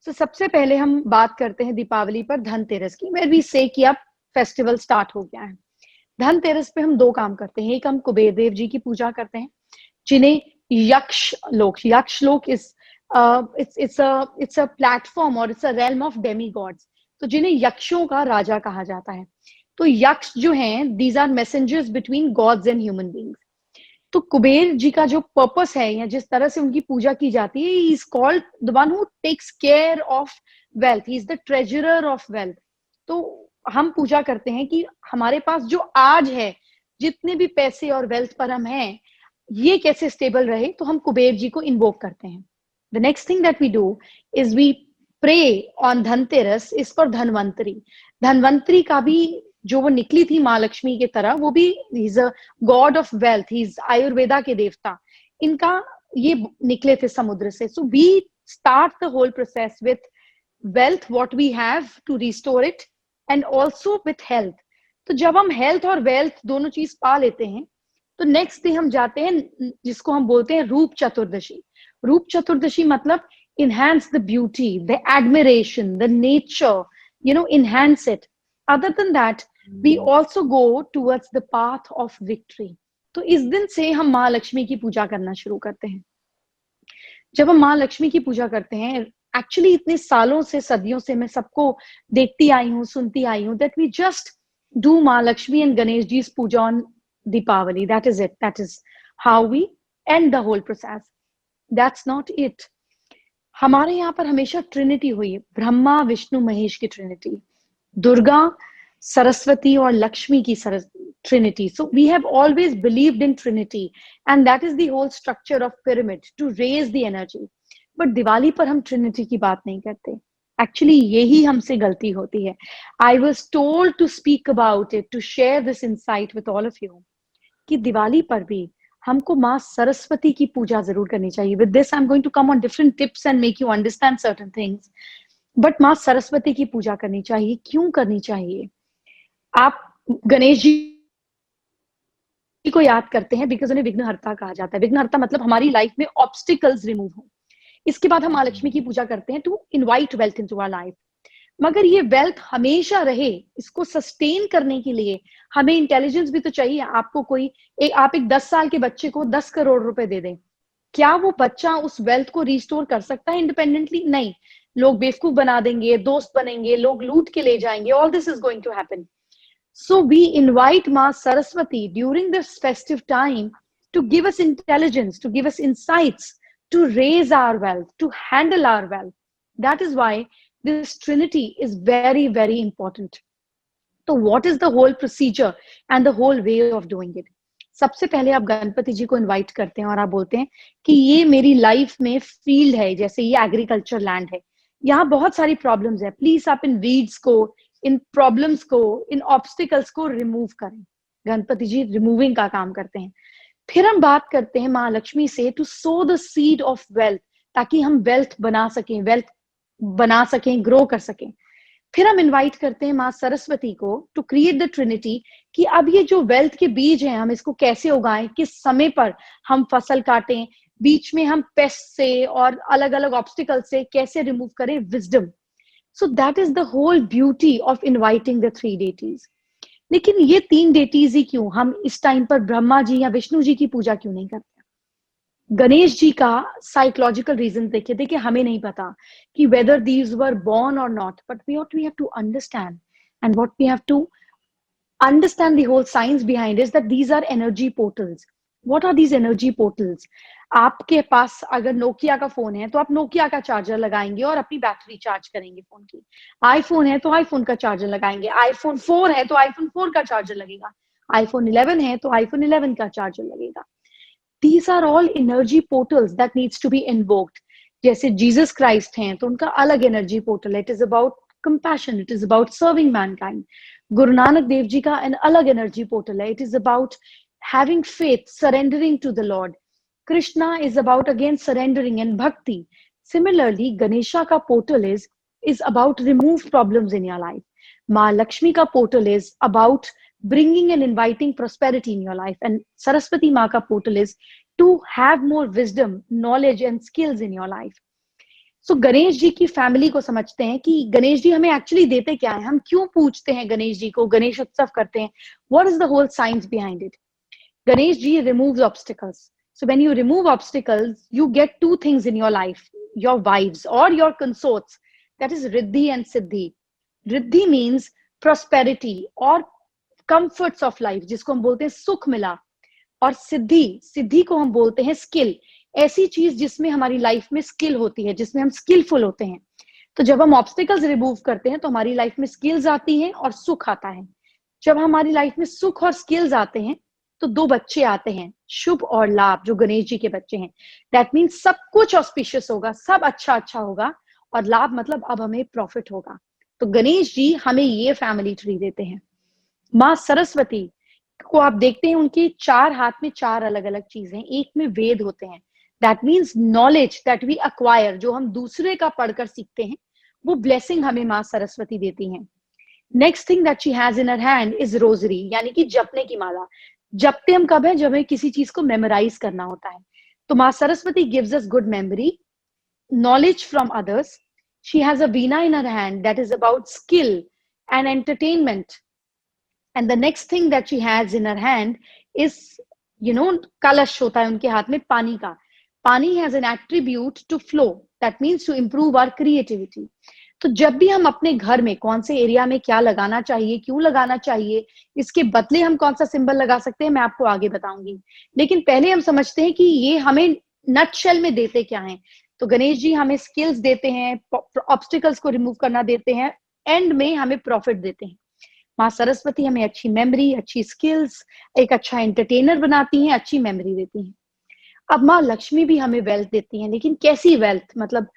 So, सबसे पहले हम बात करते हैं दीपावली पर धनतेरस की। मैं भी से कि अब फेस्टिवल स्टार्ट हो गया है। धनतेरस पे हम दो काम करते हैं। एक, हम कुबेर देव जी की पूजा करते हैं, जिन्हें यक्ष लोक इज इट्स अ प्लेटफॉर्म और it's a realm of Demi God's, तो जिन्हें यक्षों का राजा कहा जाता है। तो यक्ष जो हैं, these are messengers between gods and human beings. तो कुबेर जी का जो पर्पस है या जिस तरह से उनकी पूजा की जाती है, he is called the one who takes care of wealth, he is the treasurer of wealth. तो हम पूजा करते हैं कि हमारे पास जो आज है, जितने भी पैसे और वेल्थ पर हम हैं, ये कैसे स्टेबल रहे, तो हम कुबेर जी को इन्वोक करते हैं। The next thing that we do is we pray on Dhanteras is for Dhanvantari. Dhanvantari का भी, जो वो निकली थी माँ लक्ष्मी की तरह, वो भी is a god of wealth, he is Ayurveda के देवता। इनका ये निकले थे समुद्र से। So we start the whole process with wealth what we have to restore it, and also with health. तो जब हम हेल्थ और वेल्थ दोनों चीज पा लेते हैं, तो नेक्स्ट डे हम जाते हैं जिसको हम बोलते हैं रूप चतुर्दशी। रूप चतुर्दशी मतलब enhance the beauty, the admiration, the nature, enhance it. Other than that, we also go towards the path of victory. तो इस दिन से हम माँ लक्ष्मी की पूजा करना शुरू करते हैं। जब हम माँ लक्ष्मी की पूजा करते हैं, एक्चुअली इतने सालों से, सदियों से मैं सबको देखती आई हूँ, सुनती आई हूँ, that we just do Maa Lakshmi and Ganesh ji puja on Deepavali, that is it, that is how we end the whole process. That's not it. हमारे यहाँ पर हमेशा ट्रिनिटी हुई है, ब्रह्मा विष्णु महेश की ट्रिनिटी, दुर्गा सरस्वती और लक्ष्मी की trinity. So we have always believed in trinity, and that is the whole structure of pyramid to raise the energy. But Diwali पर हम ट्रिनिटी की बात नहीं करते। एक्चुअली यही हमसे गलती होती है। I was told to speak about it, to share this insight with all of you, कि दिवाली पर भी हमको माँ सरस्वती की पूजा जरूर करनी चाहिए। With this I am going to come on different tips and make you understand certain things. But Maa Saraswati की पूजा करनी चाहिए। क्यों करनी चाहिए? आप गणेश जी को याद करते हैं बिकॉज उन्हें विघ्नहर्ता कहा जाता है। विघ्नहर्ता मतलब हमारी लाइफ में ऑब्स्टिकल्स रिमूव हो। इसके बाद हम माँ लक्ष्मी की पूजा करते हैं to invite wealth into our life. मगर ये वेल्थ हमेशा रहे, इसको सस्टेन करने के लिए हमें इंटेलिजेंस भी तो चाहिए। आपको आप एक 10 साल के बच्चे को 10 करोड़ रुपए दे दें, क्या वो बच्चा उस वेल्थ को रिस्टोर कर सकता है इंडिपेंडेंटली? नहीं। लोग बेवकूफ बना देंगे, दोस्त बनेंगे, लोग लूट के ले जाएंगे। All this is going to happen. So we invite Ma Saraswati during this festive time to give us intelligence, to give us insights, to raise our wealth, to handle our wealth. That is why this Trinity is very, very important. So what is the whole procedure and the whole way of doing it? सबसे पहले आप गणपति जी को invite करते हैं और आप बोलते हैं कि ये मेरी लाइफ में फील्ड है, जैसे ये एग्रीकल्चर लैंड है, यहाँ बहुत सारी प्रॉब्लम्स है, प्लीज आप इन वीड्स को, इन प्रॉब्लम्स को, इन ऑब्स्टिकल्स को रिमूव करें। गणपति जी रिमूविंग का काम करते हैं। फिर हम बात करते हैं माँ लक्ष्मी से to sow the seed of wealth, ताकि हम वेल्थ बना सकें, ग्रो कर सकें। फिर हम इनवाइट करते हैं माँ सरस्वती को टू क्रिएट द ट्रिनिटी, कि अब ये जो वेल्थ के बीज हैं, हम इसको कैसे उगाएं, किस समय पर हम फसल काटें, बीच में हम पेस्ट से और अलग अलग ऑब्स्टिकल से कैसे रिमूव करें wisdom. So that is the whole beauty of inviting the 3 deities. लेकिन ये 3 डेटीज ही क्यों? हम इस टाइम पर ब्रह्मा जी या विष्णु जी की पूजा क्यों नहीं करते? गणेश जी का साइकोलॉजिकल रीजन देखिए हमें नहीं पता कि whether these were born or not, but what we have to understand and what we have to understand the whole science behind is that these are energy portals. What are these energy portals? आपके पास अगर Nokia का phone है तो आप Nokia का charger लगाएंगे और अपनी बैटरी चार्ज करेंगे फोन की। आईफोन है तो आईफोन का चार्जर लगाएंगे। आईफोन 4 है तो आईफोन 4 का चार्जर लगेगा। आईफोन 11 है तो आईफोन 11 का चार्जर लगेगा। These are all energy portals that needs to be invoked. जैसे जीसस क्राइस्ट हैं तो उनका अलग एनर्जी पोर्टल है, it is about compassion, it is about serving Mankind. Guru Nanak Dev ji का an अलग एनर्जी पोर्टल है, it is about having faith, surrendering to the Lord. Krishna is about again surrendering and bhakti. Similarly, Ganesha ka portal is about remove problems in your life. Ma Lakshmi ka portal is about bringing and inviting prosperity in your life, and Saraswati Ma ka portal is to have more wisdom, knowledge and skills in your life. सो गणेश जी की family को समझते हैं कि गणेश जी हमें actually देते क्या है, हम क्यों पूजते हैं गणेश जी को, गणेश उत्सव करते हैं, what is the whole science behind it. Ganesh ji removes obstacles. So when you remove obstacles, you get two things in your life, your wives or your consorts. That is Riddhi and Siddhi. Riddhi means prosperity or comforts of life, जिसको हम बोलते हैं सुख मिला. और सिद्धि, सिद्धि को हम बोलते हैं स्किल, ऐसी चीज जिसमें हमारी लाइफ में स्किल होती है, जिसमें हम स्किलफुल होते हैं. तो जब हम ऑब्स्टिकल्स रिमूव करते हैं तो हमारी लाइफ में स्किल्स आती हैं और सुख आता है. जब हमारी लाइफ में सुख और स्किल्स आते हैं तो दो बच्चे आते हैं, शुभ और लाभ, जो गणेश जी के बच्चे हैं. दैट मीन्स सब कुछ ऑस्पिशियस होगा, सब अच्छा अच्छा होगा, और लाभ मतलब अब हमें प्रॉफिट होगा. तो गणेश जी हमें ये फैमिली ट्री देते हैं. माँ सरस्वती को आप देखते हैं, उनके चार हाथ में चार अलग अलग चीजें, एक में वेद होते हैं. That means knowledge that we acquire, जो हम दूसरे का पढ़कर सीखते हैं, वो ब्लेसिंग हमें माँ सरस्वती देती हैं. Next thing that she has in her hand is rosary, यानी कि जपने की माला. जपते हम कब है, जब हमें किसी चीज को मेमोराइज करना होता है. तो माँ Saraswati gives us good memory, knowledge from others. She has a veena in her hand that is about skill and entertainment. And the next thing that she has in her hand is, कलश होता है उनके हाथ में पानी का. पानी has an attribute to flow. That means to improve our creativity. तो जब भी हम अपने घर में कौन से एरिया में क्या लगाना चाहिए, क्यों लगाना चाहिए, इसके बदले हम कौन सा सिंबल लगा सकते हैं, मैं आपको आगे बताऊंगी. लेकिन पहले हम समझते हैं कि ये हमें नटशेल में देते क्या हैं. तो गणेश जी हमें स्किल्स देते हैं, ऑब्स्टिकल्स को रिमूव करना देते हैं, एंड में हमें प्रॉफिट देते हैं. माँ सरस्वती हमें अच्छी मेमोरी, अच्छी स्किल्स, एक अच्छा एंटरटेनर बनाती हैं, अच्छी मेमोरी देती हैं. अब माँ लक्ष्मी भी हमें वेल्थ देती हैं, लेकिन कैसी वेल्थ, मतलब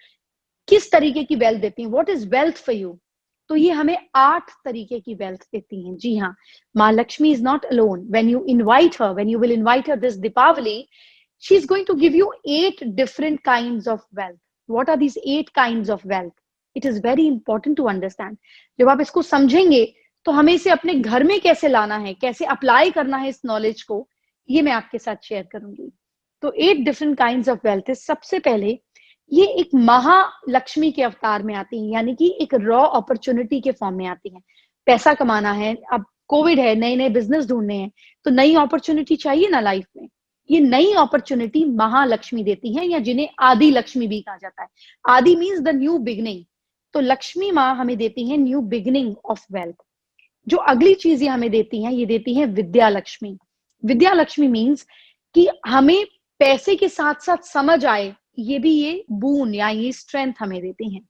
किस तरीके की वेल्थ देती हैं, what is wealth for you. तो ये हमें 8 तरीके की वेल्थ देती हैं. जी हाँ, Maa Lakshmi is not alone. When you invite her, when you will invite her this Deepavali, she is going to give you 8 different kinds of wealth. What are these 8 kinds of wealth? It is very important to understand. जब आप इसको समझेंगे तो हमें इसे अपने घर में कैसे लाना है, कैसे अप्लाई करना है इस नॉलेज को, ये मैं आपके साथ शेयर करूंगी. तो 8 डिफरेंट काइंड्स ऑफ वेल्थ है. सबसे पहले ये एक महालक्ष्मी के अवतार में आती है, यानी कि एक रॉ अपॉर्चुनिटी के फॉर्म में आती है. पैसा कमाना है, अब कोविड है, नए नए बिजनेस ढूंढने हैं, तो नई अपॉर्चुनिटी चाहिए ना लाइफ में. ये नई अपॉर्चुनिटी महालक्ष्मी देती है, या जिन्हें आदि लक्ष्मी भी कहा जाता है. आदि मीन्स द न्यू बिगनिंग. तो लक्ष्मी माँ हमें देती है न्यू बिगनिंग ऑफ वेल्थ. जो अगली चीज ये हमें देती है, ये देती है विद्या लक्ष्मी. विद्या लक्ष्मी मीन्स कि हमें पैसे के साथ साथ समझ आए, ये भी ये बून या ये स्ट्रेंथ हमें देती हैं.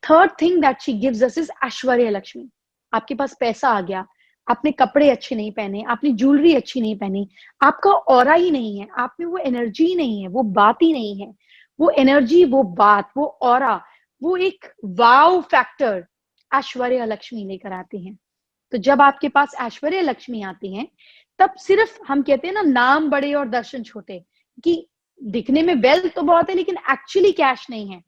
Third thing that she gives us is Aishwarya Lakshmi. आपके पास पैसा आ गया, आपने कपड़े अच्छे नहीं पहने, आपने ज्वेलरी अच्छी नहीं पहनी, आपका ऑरा ही नहीं है, आप में वो एनर्जी नहीं है, वो बात ही नहीं है, वो एनर्जी, वो बात, वो ऑरा, वो एक वाव फैक्टर ऐश्वर्य लक्ष्मी लेकर आती हैं. तो जब आपके पास ऐश्वर्य लक्ष्मी आती हैं, तब सिर्फ हम कहते हैं ना, नाम बड़े और दर्शन छोटे, कि दिखने में वेल्थ तो बहुत है लेकिन एक्चुअली कैश नहीं है.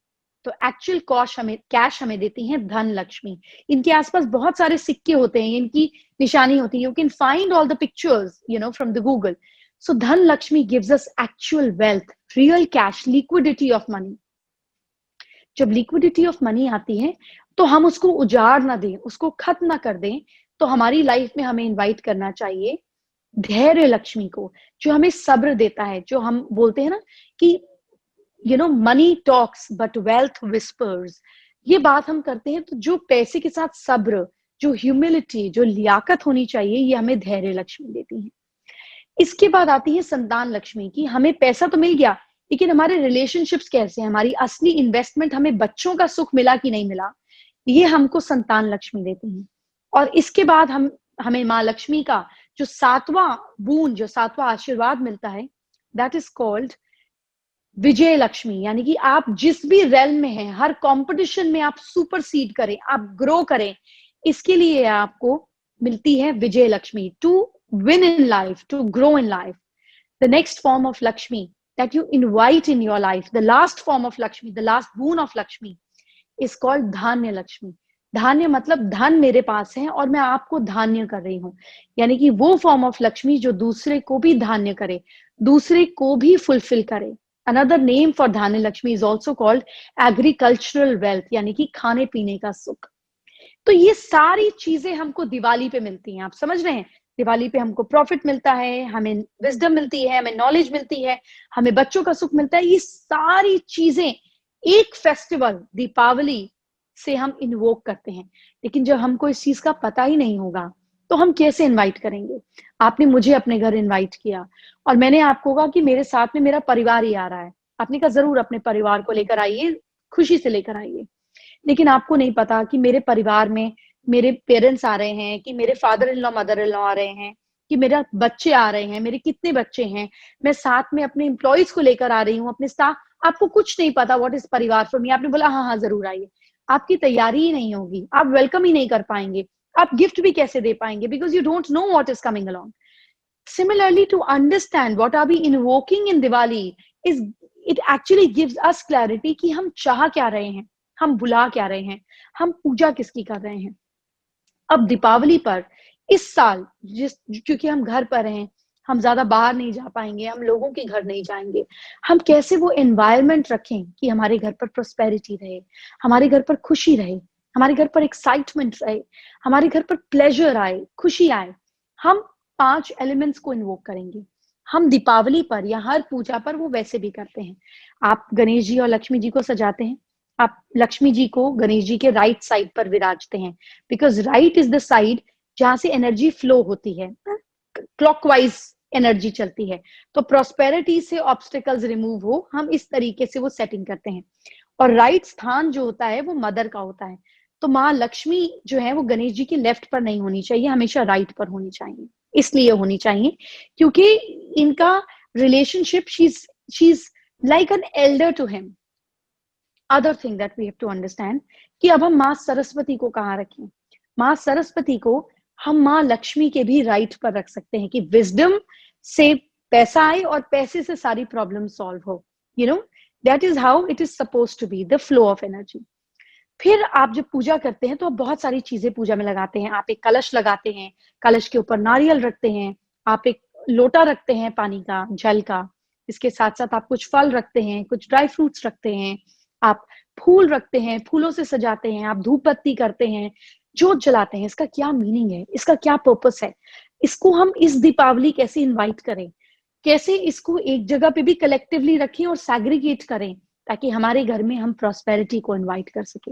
तो एक्चुअल कैश हमें देती हैं धन लक्ष्मी. इनके आसपास बहुत सारे सिक्के होते हैं, इनकी निशानी होती है. You can find all the pictures from the Google. So Dhan Lakshmi gives us actual wealth, real cash, liquidity of money. जब लिक्विडिटी ऑफ मनी आती है तो हम उसको उजाड़ ना दें, उसको खत्म ना कर दें. तो हमारी लाइफ में हमें इन्वाइट करना चाहिए धैर्य लक्ष्मी को, जो हमें सब्र देता है. जो हम बोलते हैं ना कि money talks but wealth whispers, ये बात हम करते हैं. तो जो पैसे के साथ सब्र, जो ह्यूमिलिटी, जो लियाकत होनी चाहिए, ये हमें धैर्य लक्ष्मी देती है. इसके बाद आती है संतान लक्ष्मी की. हमें पैसा तो मिल गया, लेकिन हमारे रिलेशनशिप्स कैसे हैं, हमारी असली इन्वेस्टमेंट, हमें बच्चों का सुख मिला कि नहीं मिला, ये हमको संतान लक्ष्मी देती है. और इसके बाद हमें माँ लक्ष्मी का जो 7वां बूंद, जो 7वां आशीर्वाद मिलता है, दैट इज कॉल्ड विजय लक्ष्मी. यानी कि आप जिस भी रेल्म में हैं, हर कंपटीशन में आप सुपरसीड करें, आप ग्रो करें, इसके लिए आपको मिलती है Vijay Lakshmi. To win in life, to grow in life. The next form of Lakshmi that you invite in your life, the last form of Lakshmi, the last boon of Lakshmi is called धान्य लक्ष्मी. धान्य मतलब धन मेरे पास है और मैं आपको धान्य कर रही हूं. यानी कि वो फॉर्म ऑफ लक्ष्मी जो दूसरे को भी धान्य करे, दूसरे को भी फुलफिल करे. अनदर नेम फॉर धान्य Lakshmi is also called agricultural wealth, यानी कि खाने पीने का सुख। तो ये सारी चीजें हमको दिवाली पे मिलती हैं, आप समझ रहे हैं। दिवाली पे हमको प्रॉफिट मिलता है, हमें विजडम मिलती है, हमें नॉलेज मिलती है, हमें बच्चों का सुख मिलता है। ये सारी चीजें एक फेस्टिवल दीपावली से हम इन्वोक करते हैं। लेकिन जब हमको इस चीज का पता ही नहीं होगा तो हम कैसे इनवाइट करेंगे। आपने मुझे अपने घर इनवाइट किया और मैंने आपको कहा कि मेरे साथ में मेरा परिवार ही आ रहा है। आपने कहा जरूर अपने परिवार को लेकर आइए, खुशी से लेकर आइए। लेकिन आपको नहीं पता कि मेरे परिवार में मेरे पेरेंट्स आ रहे हैं, कि मेरे father in law mother in law आ रहे हैं, कि मेरा बच्चे आ रहे हैं, मेरे कितने बच्चे हैं, मैं साथ में अपने एम्प्लॉयज को लेकर आ रही हूँ, अपने स्टाफ। आपको कुछ नहीं पता व्हाट इज परिवार फॉर मी। आपने बोला हाँ हाँ जरूर आइए, आपकी तैयारी ही नहीं होगी, आप वेलकम ही नहीं कर पाएंगे, आप गिफ्ट भी कैसे दे पाएंगे, because you don't know what is coming along. Similarly, to understand what are we invoking in Diwali is it actually gives us clarity कि हम चाह क्या रहे हैं, हम बुला क्या रहे हैं, हम पूजा किसकी कर रहे हैं। अब दीपावली पर इस साल क्योंकि हम घर पर हैं, हम ज्यादा बाहर नहीं जा पाएंगे, हम लोगों के घर नहीं जाएंगे, हम कैसे वो एनवायरनमेंट रखें कि हमारे घर पर प्रोस्पेरिटी रहे, हमारे घर पर खुशी रहे, हमारे घर पर एक्साइटमेंट रहे, हमारे घर पर प्लेजर आए, खुशी आए। हम 5 एलिमेंट्स को इन्वोक करेंगे। हम दीपावली पर या हर पूजा पर वो वैसे भी करते हैं। आप गणेश जी और लक्ष्मी जी को सजाते हैं, आप लक्ष्मी जी को गणेश जी के राइट साइड पर विराजते हैं, because right is the side जहां से एनर्जी फ्लो होती है, क्लॉकवाइज एनर्जी चलती है। तो प्रॉस्पेरिटी से ऑब्स्टिकल्स रिमूव हो, हम इस तरीके से वो सेटिंग करते हैं। और राइट स्थान जो होता है वो मदर का होता है। तो माँ लक्ष्मी जो है वो गणेश जी के लेफ्ट पर नहीं होनी चाहिए, हमेशा राइट पर होनी चाहिए। इसलिए होनी चाहिए क्योंकि इनका relationship, she is like an elder to him. Other thing that we have to understand कि अब हम माँ सरस्वती को कहाँ रखें। माँ सरस्वती को हम माँ लक्ष्मी के भी राइट पर रख सकते हैं कि विजडम से पैसा आए और पैसे से सारी प्रॉब्लम सॉल्व हो। You know that is how it is suppose to be the flow of energy. फिर आप जब पूजा करते हैं तो आप बहुत सारी चीजें पूजा में लगाते हैं। आप एक कलश लगाते हैं, कलश के ऊपर नारियल रखते हैं, आप एक लोटा रखते हैं पानी का, जल का। इसके साथ साथ आप कुछ फल रखते हैं, कुछ ड्राई फ्रूट्स रखते हैं, आप फूल रखते हैं, फूलों से सजाते हैं, आप धूप बत्ती करते हैं, जोत जलाते हैं। इसका क्या मीनिंग है, इसका क्या पर्पस है, इसको हम इस दीपावली कैसे इनवाइट करें, कैसे इसको एक जगह पे भी कलेक्टिवली रखें और सैग्रीगेट करें ताकि हमारे घर में हम प्रॉस्पेरिटी को इनवाइट कर सके।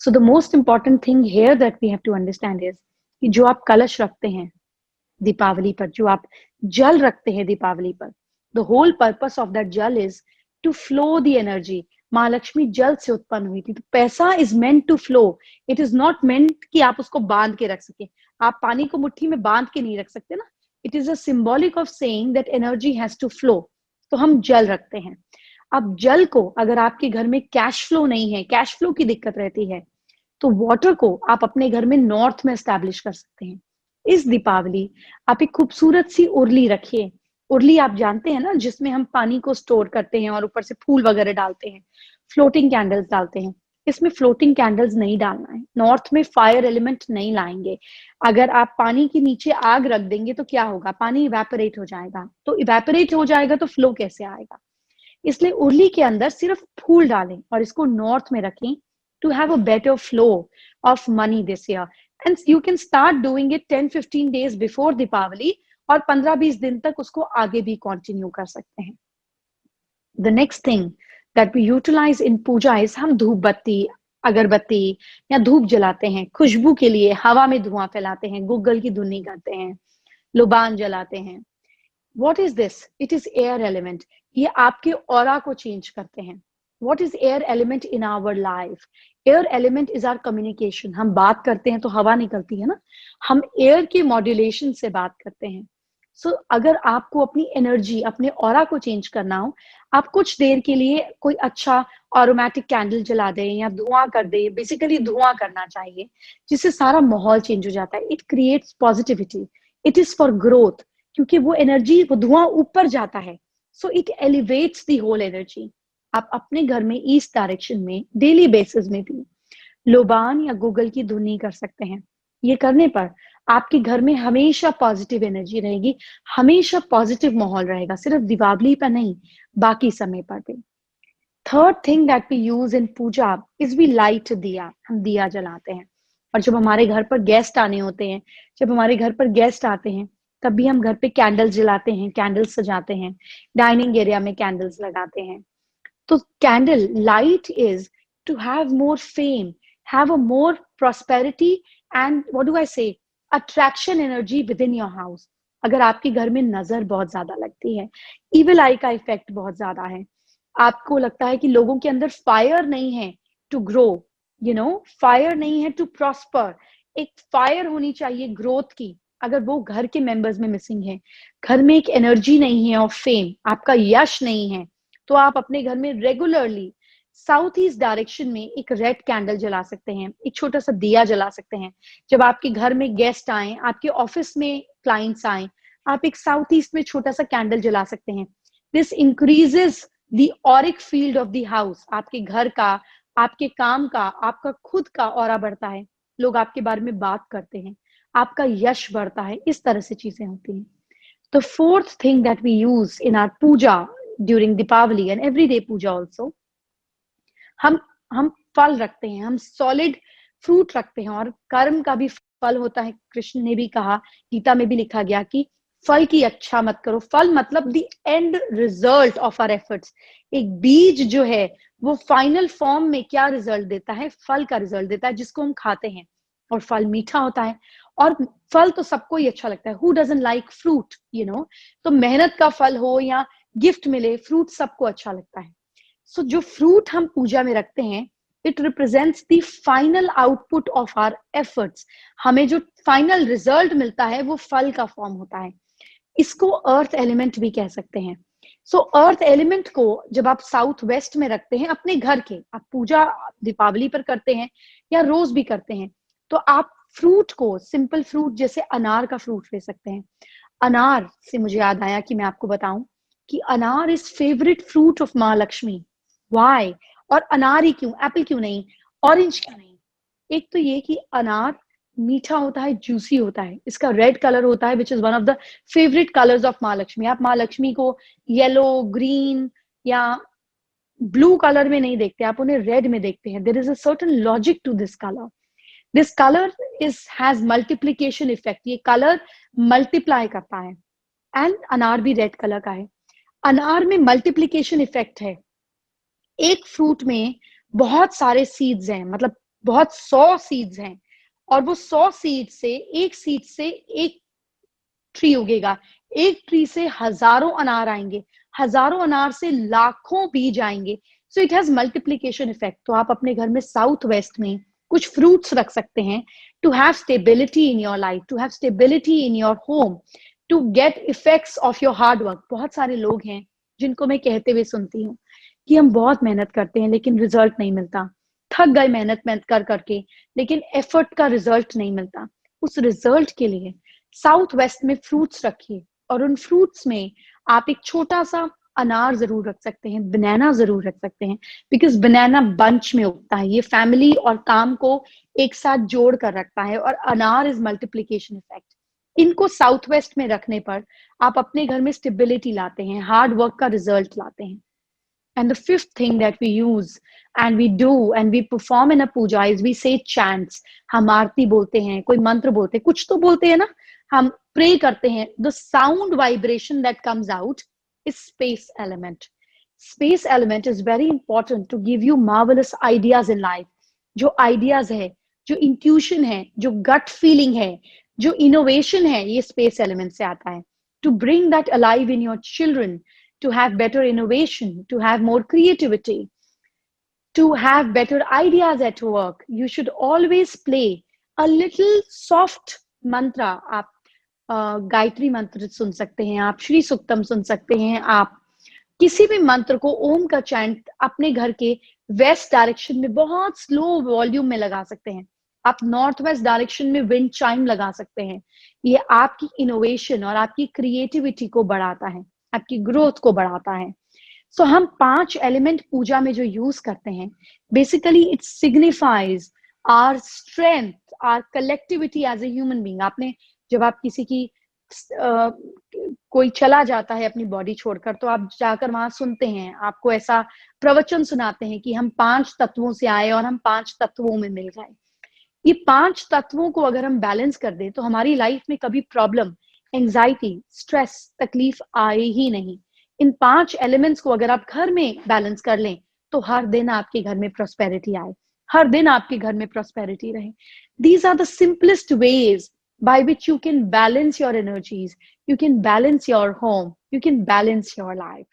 So the most important thing here that we have to understand is कि जो आप कलश रखते हैं दीपावली पर, जो आप जल रखते हैं दीपावली पर, the whole purpose of that jal is to flow the energy. माँ लक्ष्मी जल से उत्पन्न हुई थी, तो paisa is meant to flow. It is not meant कि आप उसको बांध के रख सके। आप पानी को मुट्ठी में बांध के नहीं रख सकते ना। It is a symbolic of saying that energy has to flow. तो हम जल रखते हैं। अब जल को, अगर आपके घर में कैश फ्लो नहीं है, कैश फ्लो की दिक्कत रहती है, तो वाटर को आप अपने घर में नॉर्थ में एस्टैब्लिश कर सकते हैं। इस दीपावली आप एक खूबसूरत सी उर्ली रखिए। उर्ली आप जानते हैं ना, जिसमें हम पानी को स्टोर करते हैं और ऊपर से फूल वगैरह डालते हैं, फ्लोटिंग कैंडल्स डालते हैं। इसमें फ्लोटिंग कैंडल्स नहीं डालना है। नॉर्थ में फायर एलिमेंट नहीं लाएंगे। अगर आप पानी के नीचे आग रख देंगे तो क्या होगा, पानी इवेपोरेट हो जाएगा। तो इवेपोरेट हो जाएगा तो फ्लो कैसे आएगा। इसलिए उर्ली के अंदर सिर्फ फूल डालें और इसको नॉर्थ में रखें to have a better flow of money this year. And you can start doing it 10-15 days before Deepavali और 15-20 दिन तक उसको आगे भी कंटिन्यू कर सकते हैं। The next thing that we utilize in puja is हम धूप बत्ती, अगरबत्ती या धूप जलाते हैं खुशबू के लिए, हवा में धुआं फैलाते हैं, गुग्गल की धुनी करते हैं, लुबान जलाते हैं। What is this? It is air element. ये आपके ऑरा को चेंज करते हैं। What is air element in our life? Air element is our communication. हम बात करते हैं तो हवा निकलती है ना, हम एयर के मॉड्यूलेशन से बात करते हैं। सो अगर आपको अपनी एनर्जी, अपने ऑरा को चेंज करना हो, आप कुछ देर के लिए कोई अच्छा अरोमैटिक कैंडल जला दें या धुआं कर दें। बेसिकली धुआं करना चाहिए, जिससे सारा माहौल चेंज हो जाता है। It creates positivity, it is for growth, क्योंकि वो एनर्जी, वो धुआं ऊपर जाता है। So it elevates the whole energy. आप अपने घर में ईस्ट डायरेक्शन में डेली बेसिस में भी लोबान या गूगल की धुनी कर सकते हैं। ये करने पर आपके घर में हमेशा पॉजिटिव एनर्जी रहेगी, हमेशा पॉजिटिव माहौल रहेगा, सिर्फ दीपावली पर नहीं, बाकी समय पर भी। Third thing that we use in puja is we light diya, हम दिया जलाते हैं। और जब हमारे घर पर गेस्ट आने होते हैं, जब हमारे घर पर गेस्ट आते हैं, तब भी हम घर पे कैंडल्स जलाते हैं, कैंडल्स सजाते हैं, डाइनिंग एरिया में कैंडल्स लगाते हैं। तो candle light is to have more fame, have a more prosperity and what do I say attraction energy within your house. अगर आपके घर में नजर बहुत ज्यादा लगती है, इविल आई का इफेक्ट बहुत ज्यादा है, आपको लगता है कि लोगों के अंदर फायर नहीं है टू ग्रो, फायर नहीं है टू प्रॉस्पर, एक फायर होनी चाहिए ग्रोथ की, अगर वो घर के मेंबर्स में मिसिंग है, घर में एक एनर्जी नहीं है ऑफ फेम, आपका यश नहीं है, तो आप अपने घर में रेगुलरली साउथ ईस्ट डायरेक्शन में एक रेड कैंडल जला सकते हैं, एक छोटा सा दिया जला सकते हैं। जब आपके घर में गेस्ट आए, आपके ऑफिस में क्लाइंट्स आए, आप एक साउथ ईस्ट में छोटा सा कैंडल जला सकते हैं। This increases the Auric field of the house, आपके घर का, आपके काम का, आपका खुद का ऑरा बढ़ता है, लोग आपके बारे में बात करते हैं, आपका यश बढ़ता है, इस तरह से चीजें होती हैं। The fourth thing that we use in our puja during Deepavali and everyday puja also, हम हम फल रखते हैं, हम सॉलिड फ्रूट रखते हैं, और कर्म का भी फल होता है। कृष्ण ने भी कहा, गीता में भी लिखा गया कि फल की अच्छा मत करो। फल मतलब the end result of our efforts. एक बीज जो है वो फाइनल फॉर्म में क्या रिजल्ट देता है, फल का रिजल्ट देता है, जिसको हम खाते हैं, और फल मीठा होता है। और फल तो सबको ही अच्छा लगता है, हु डजंट लाइक फ्रूट, तो मेहनत का फल हो या गिफ्ट मिले, फ्रूट सबको अच्छा लगता है। सो जो फ्रूट हम पूजा में रखते हैं, it represents the final output of our efforts. हमें जो फाइनल रिजल्ट मिलता है वो फल का फॉर्म होता है। इसको अर्थ एलिमेंट भी कह सकते हैं। सो अर्थ एलिमेंट को जब आप साउथ वेस्ट में रखते हैं अपने घर के, आप पूजा दीपावली पर करते हैं या रोज भी करते हैं, तो आप फ्रूट को, सिंपल फ्रूट जैसे अनार का फ्रूट ले सकते हैं। अनार से मुझे याद आया कि मैं आपको बताऊं कि अनार is favourite fruit of Maa Lakshmi. Y? और अनार ही क्यों, एप्पल क्यों नहीं, ऑरेंज क्यों नहीं? एक तो ये कि अनार मीठा होता है, जूसी होता है, इसका रेड कलर होता है, which is one of the favourite colours of Maa Lakshmi. आप माँ लक्ष्मी को येलो, ग्रीन या ब्लू कलर में नहीं देखते, आप उन्हें रेड में देखते हैं। There is a certain logic to this colour. This colour is has multiplication effect, ये कलर मल्टीप्लाई करता है। एंड अनार भी रेड कलर का है। अनार में मल्टीप्लीकेशन इफेक्ट है। एक फ्रूट में बहुत सारे सीड्स हैं, मतलब बहुत 100 सीड्स हैं, और वो 100 सीड से, एक सीड से एक ट्री उगेगा, एक ट्री से हजारों अनार आएंगे, हजारों अनार से लाखों बीज आएंगे। So it has multiplication effect. तो आप अपने घर में साउथ वेस्ट में कुछ फ्रूट्स रख सकते हैं to have stability in your life, to have stability in your home, to get effects of your hard work. बहुत सारे लोग हैं जिनको मैं कहते हुए सुनती हूँ कि हम बहुत मेहनत करते हैं लेकिन रिजल्ट नहीं मिलता, थक गए मेहनत मेहनत कर करके, लेकिन एफर्ट का रिजल्ट नहीं मिलता। उस रिजल्ट के लिए साउथ वेस्ट में फ्रूट्स रखिए, और उन फ्रूट्स में आप एक छोटा सा अनार जरूर रख सकते हैं, बनाना जरूर रख सकते हैं, बिकॉज बनाना बंच में उगता है, ये फैमिली और काम को एक साथ जोड़ कर रखता है, और अनार इज मल्टीप्लीकेशन इफेक्ट। इनको साउथ वेस्ट में रखने पर आप अपने घर में स्टेबिलिटी लाते हैं, हार्ड वर्क का रिजल्ट लाते हैं। And the fifth thing that we use and we do and we perform in a puja is we say chants. हम आरती बोलते हैं, कोई मंत्र बोलते हैं, कुछ तो बोलते हैं ना, हम प्रे करते हैं। The sound vibration that comes out is space element. Space element is very important to give you marvelous ideas in life. जो ideas है, जो intuition है, जो gut feeling है, जो innovation है, ये space element से आता है। To bring that alive in your children, to have better innovation, to have more creativity, to have better ideas at work, you should always play a little soft mantra. आप गायत्री मंत्र सुन सकते हैं, आप श्री सुक्तम सुन सकते हैं, आप किसी भी मंत्र को, ओम का चैंट अपने घर के वेस्ट डायरेक्शन में बहुत स्लो वॉल्यूम में लगा सकते हैं। आप नॉर्थ वेस्ट डायरेक्शन में विंड चाइम लगा सकते हैं। ये आपकी इनोवेशन और आपकी क्रिएटिविटी को बढ़ाता है, आपकी ग्रोथ को बढ़ाता है। सो हम 5 एलिमेंट पूजा में जो यूज करते हैं, basically it signifies our strength, our collectivity as a human being. आपने जब आप किसी की कोई चला जाता है अपनी बॉडी छोड़कर, तो आप जाकर वहां सुनते हैं, आपको ऐसा प्रवचन सुनाते हैं कि हम 5 तत्वों से आए और हम 5 तत्वों में मिल गए। ये 5 तत्वों को अगर हम बैलेंस कर दें तो हमारी लाइफ में कभी प्रॉब्लम, एंजाइटी, स्ट्रेस, तकलीफ आए ही नहीं। इन 5 एलिमेंट्स को अगर आप घर में बैलेंस कर लें तो हर दिन आपके घर में प्रॉस्पेरिटी आए, हर दिन आपके घर में प्रॉस्पेरिटी रहे। These are the simplest ways by which you can balance your energies, you can balance your home, you can balance your life.